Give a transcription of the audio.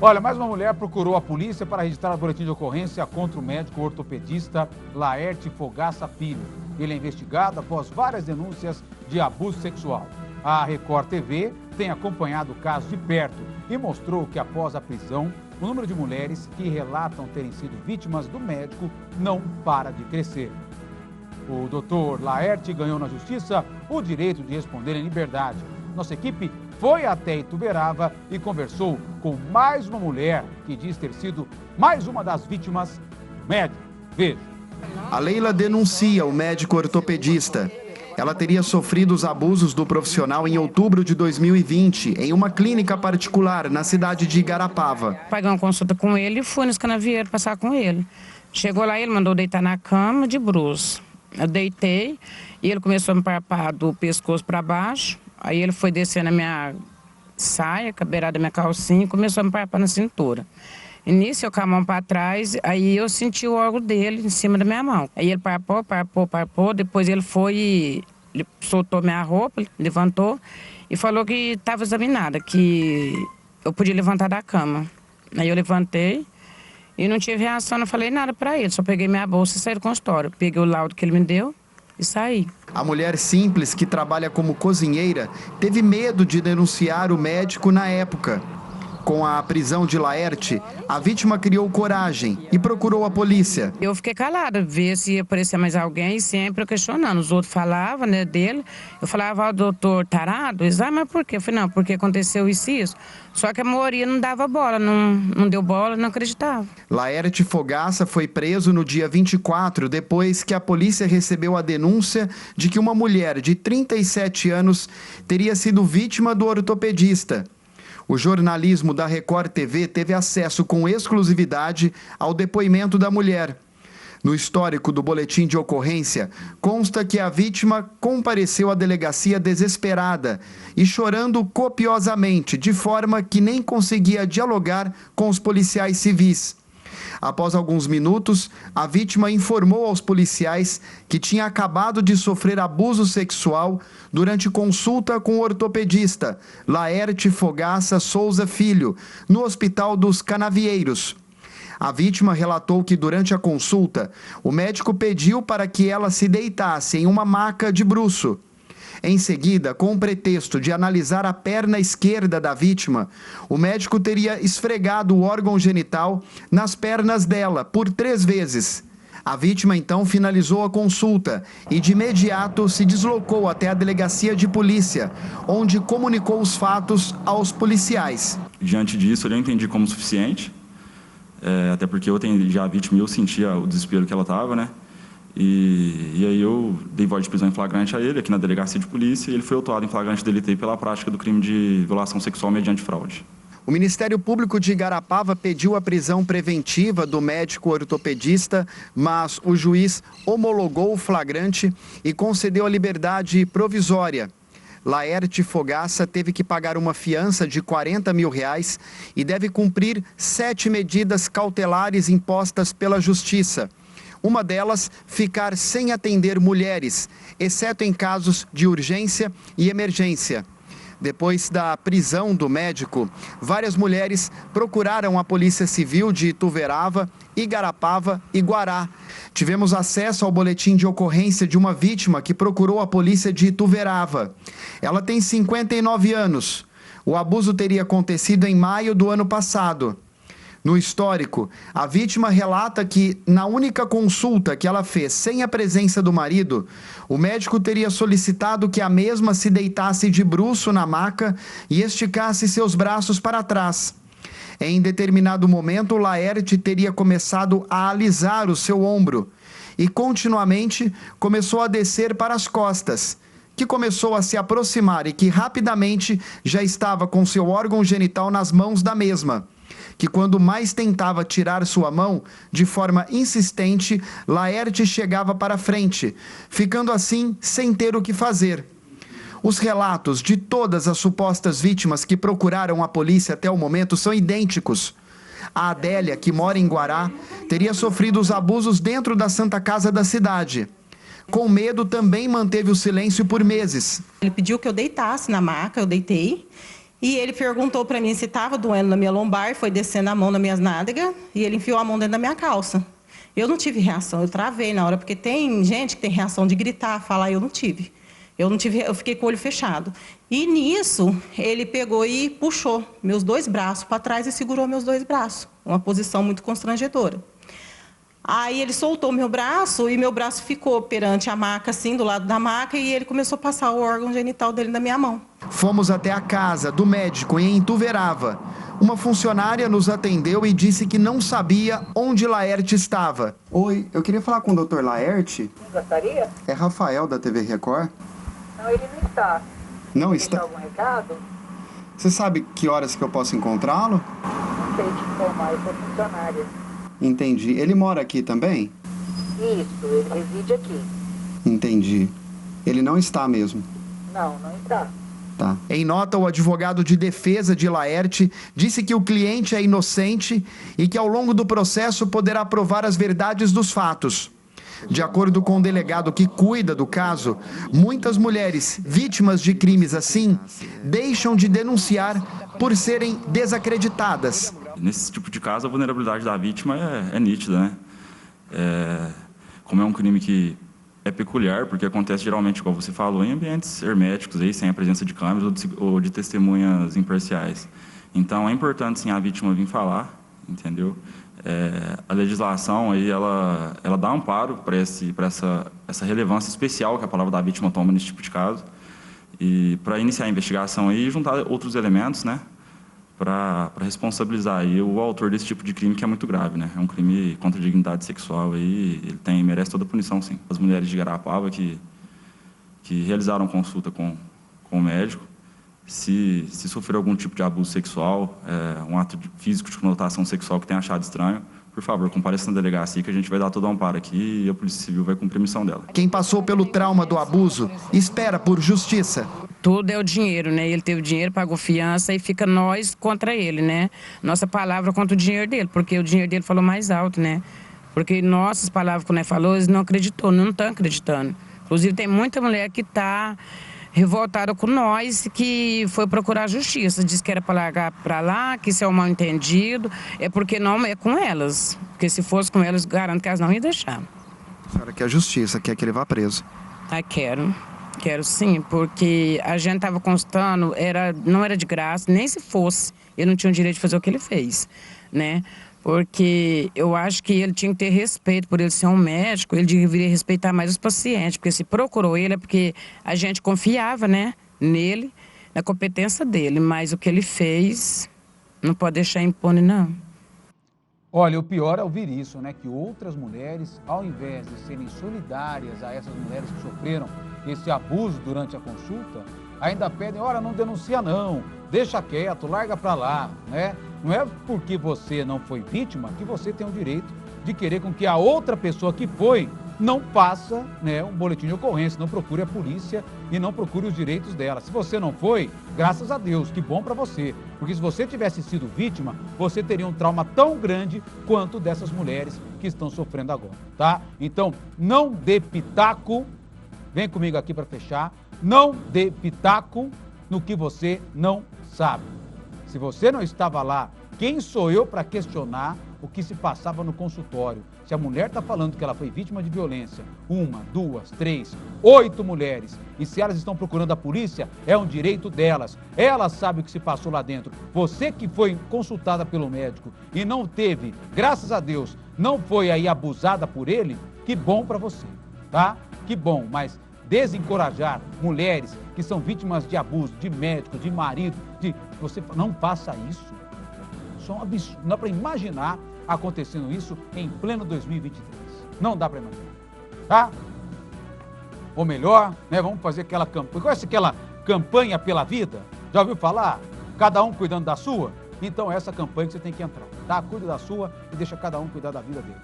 Olha, mais uma mulher procurou a polícia para registrar o boletim de ocorrência contra o médico ortopedista Laerte Fogaça Filho. Ele é investigado após várias denúncias de abuso sexual. A Record TV tem acompanhado o caso de perto e mostrou que após a prisão, o número de mulheres que relatam terem sido vítimas do médico não para de crescer. O doutor Laerte ganhou na justiça o direito de responder em liberdade. Nossa equipe foi até Ituverava e conversou com mais uma mulher que diz ter sido mais uma das vítimas do médico. Veja. A Leila denuncia o médico ortopedista. Ela teria sofrido os abusos do profissional em outubro de 2020, em uma clínica particular na cidade de Igarapava. Paguei uma consulta com ele e fui nos canavieiros passar com ele. Chegou lá, ele mandou deitar na cama de bruços. Eu deitei e ele começou a me parpar do pescoço para baixo. Aí ele foi descendo a minha saia, a beirada da minha calcinha, e começou a me parpar na cintura. E nisso eu com a mão para trás, aí eu senti o órgão dele em cima da minha mão. Aí ele parpou, depois ele foi, ele soltou minha roupa, levantou e falou que estava examinada, que eu podia levantar da cama. Aí eu levantei e não tive reação, não falei nada para ele, só peguei minha bolsa e saí do consultório. Peguei o laudo que ele me deu e saí. A mulher simples, que trabalha como cozinheira, teve medo de denunciar o médico na época. Com a prisão de Laerte, a vítima criou coragem e procurou a polícia. Eu fiquei calada, ver se ia aparecer mais alguém e sempre questionando. Os outros falavam, né, dele. Eu falava, doutor tarado? Eles, mas por quê? Eu falei, não, porque aconteceu isso e isso. Só que a maioria não dava bola, não deu bola, não acreditava. Laerte Fogaça foi preso no dia 24, depois que a polícia recebeu a denúncia de que uma mulher de 37 anos teria sido vítima do ortopedista. O jornalismo da Record TV teve acesso com exclusividade ao depoimento da mulher. No histórico do boletim de ocorrência, consta que a vítima compareceu à delegacia desesperada e chorando copiosamente, de forma que nem conseguia dialogar com os policiais civis. Após alguns minutos, a vítima informou aos policiais que tinha acabado de sofrer abuso sexual durante consulta com o ortopedista Laerte Fogaça Souza Filho, no Hospital dos Canavieiros. A vítima relatou que durante a consulta, o médico pediu para que ela se deitasse em uma maca de bruço. Em seguida, com o pretexto de analisar a perna esquerda da vítima, o médico teria esfregado o órgão genital nas pernas dela por 3 vezes. A vítima então finalizou a consulta e de imediato se deslocou até a delegacia de polícia, onde comunicou os fatos aos policiais. Diante disso, eu entendi como suficiente, até porque eu atendi a vítima e eu sentia o desespero que ela estava, né? E aí eu dei voz de prisão em flagrante a ele, aqui na delegacia de polícia, e ele foi autuado em flagrante delito pela prática do crime de violação sexual mediante fraude. O Ministério Público de Igarapava pediu a prisão preventiva do médico ortopedista, mas o juiz homologou o flagrante e concedeu a liberdade provisória. Laerte Fogaça teve que pagar uma fiança de R$40 mil e deve cumprir 7 medidas cautelares impostas pela Justiça. Uma delas, ficar sem atender mulheres, exceto em casos de urgência e emergência. Depois da prisão do médico, várias mulheres procuraram a Polícia Civil de Ituverava, Igarapava e Guará. Tivemos acesso ao boletim de ocorrência de uma vítima que procurou a polícia de Ituverava. Ela tem 59 anos. O abuso teria acontecido em maio do ano passado. No histórico, a vítima relata que, na única consulta que ela fez sem a presença do marido, o médico teria solicitado que a mesma se deitasse de bruço na maca e esticasse seus braços para trás. Em determinado momento, Laerte teria começado a alisar o seu ombro e, continuamente, começou a descer para as costas, que começou a se aproximar e que rapidamente já estava com seu órgão genital nas mãos da mesma, que quando mais tentava tirar sua mão, de forma insistente, Laerte chegava para frente, ficando assim sem ter o que fazer. Os relatos de todas as supostas vítimas que procuraram a polícia até o momento são idênticos. A Adélia, que mora em Guará, teria sofrido os abusos dentro da Santa Casa da cidade. Com medo, também manteve o silêncio por meses. Ele pediu que eu deitasse na maca, eu deitei. E ele perguntou para mim se estava doendo na minha lombar, foi descendo a mão nas minhas nádegas e ele enfiou a mão dentro da minha calça. Eu não tive reação, eu travei na hora, porque tem gente que tem reação de gritar, falar, eu não tive. Eu fiquei com o olho fechado. E nisso, ele pegou e puxou meus 2 braços para trás e segurou meus 2 braços. Uma posição muito constrangedora. Aí ele soltou meu braço e meu braço ficou perante a maca, assim, do lado da maca, e ele começou a passar o órgão genital dele na minha mão. Fomos até a casa do médico em Ituverava. Uma funcionária nos atendeu e disse que não sabia onde Laerte estava. Oi, eu queria falar com o Dr. Laerte. Gostaria? É Rafael, da TV Record. Não, ele não está. Não Deixar está? algum recado? Você sabe que horas que eu posso encontrá-lo? Não sei te informar, eu sou funcionária. Entendi. Ele mora aqui também? Isso, ele reside aqui. Entendi. Ele não está mesmo. Não, não está. Tá. Em nota, o advogado de defesa de Laerte disse que o cliente é inocente e que ao longo do processo poderá provar as verdades dos fatos. De acordo com o delegado que cuida do caso, muitas mulheres vítimas de crimes assim deixam de denunciar por serem desacreditadas. Nesse tipo de caso, a vulnerabilidade da vítima é nítida, né? Como é um crime que é peculiar, porque acontece geralmente, como você falou, em ambientes herméticos, aí, sem a presença de câmeras ou de testemunhas imparciais. Então, é importante, sim, a vítima vir falar, entendeu? A legislação aí, ela dá amparo para essa relevância especial que a palavra da vítima toma nesse tipo de caso. E para iniciar a investigação aí, juntar outros elementos, né? Para responsabilizar aí o autor desse tipo de crime, que é muito grave, né? É um crime contra a dignidade sexual aí, ele merece toda a punição, sim. As mulheres de Garapava que realizaram consulta com o médico, se sofrer algum tipo de abuso sexual, um ato físico de conotação sexual que tenha achado estranho, por favor, compareça na delegacia que a gente vai dar todo o amparo aqui e a Polícia Civil vai cumprir a missão dela. Quem passou pelo trauma do abuso espera por justiça. Tudo é o dinheiro, né? Ele teve dinheiro, pagou fiança e fica nós contra ele, né? Nossa palavra contra o dinheiro dele, porque o dinheiro dele falou mais alto, né? Porque nossas palavras, quando ele falou, eles não acreditou, não estão acreditando. Inclusive, tem muita mulher que está revoltada com nós, que foi procurar justiça. Diz que era para largar para lá, que isso é um mal entendido. É porque não é com elas. Porque se fosse com elas, garanto que elas não iam deixar. A senhora quer justiça, quer que ele vá preso? Ah, quero. Quero sim, porque a gente estava constando, não era de graça, nem se fosse. Ele não tinha o direito de fazer o que ele fez, né? Porque eu acho que ele tinha que ter respeito por ele ser um médico, ele deveria respeitar mais os pacientes, porque se procurou ele é porque a gente confiava, né, nele, na competência dele, mas o que ele fez não pode deixar impune, não. Olha, o pior é ouvir isso, né? Que outras mulheres, ao invés de serem solidárias a essas mulheres que sofreram esse abuso durante a consulta, ainda pedem, olha, não denuncia não, deixa quieto, larga pra lá, né? Não é porque você não foi vítima que você tem o direito de querer com que a outra pessoa que foi não faça, né, um boletim de ocorrência, não procure a polícia e não procure os direitos dela. Se você não foi, graças a Deus, que bom para você. Porque se você tivesse sido vítima, você teria um trauma tão grande quanto dessas mulheres que estão sofrendo agora, tá? Então, não dê pitaco, vem comigo aqui para fechar, não dê pitaco no que você não sabe. Se você não estava lá, quem sou eu para questionar o que se passava no consultório? Se a mulher está falando que ela foi vítima de violência, 1, 2, 3, 8 mulheres, e se elas estão procurando a polícia, é um direito delas. Elas sabem o que se passou lá dentro. Você que foi consultada pelo médico e não teve, graças a Deus, não foi aí abusada por ele, que bom para você, tá? Que bom, mas desencorajar mulheres que são vítimas de abuso, de médico, de marido, você não faça isso. Isso é um absurdo. Não dá para imaginar acontecendo isso em pleno 2023. Não dá para imaginar, tá? Ou melhor, né, vamos fazer aquela campanha. Conhece aquela campanha pela vida? Já ouviu falar? Cada um cuidando da sua? Então é essa campanha que você tem que entrar, tá? Cuida da sua e deixa cada um cuidar da vida dele.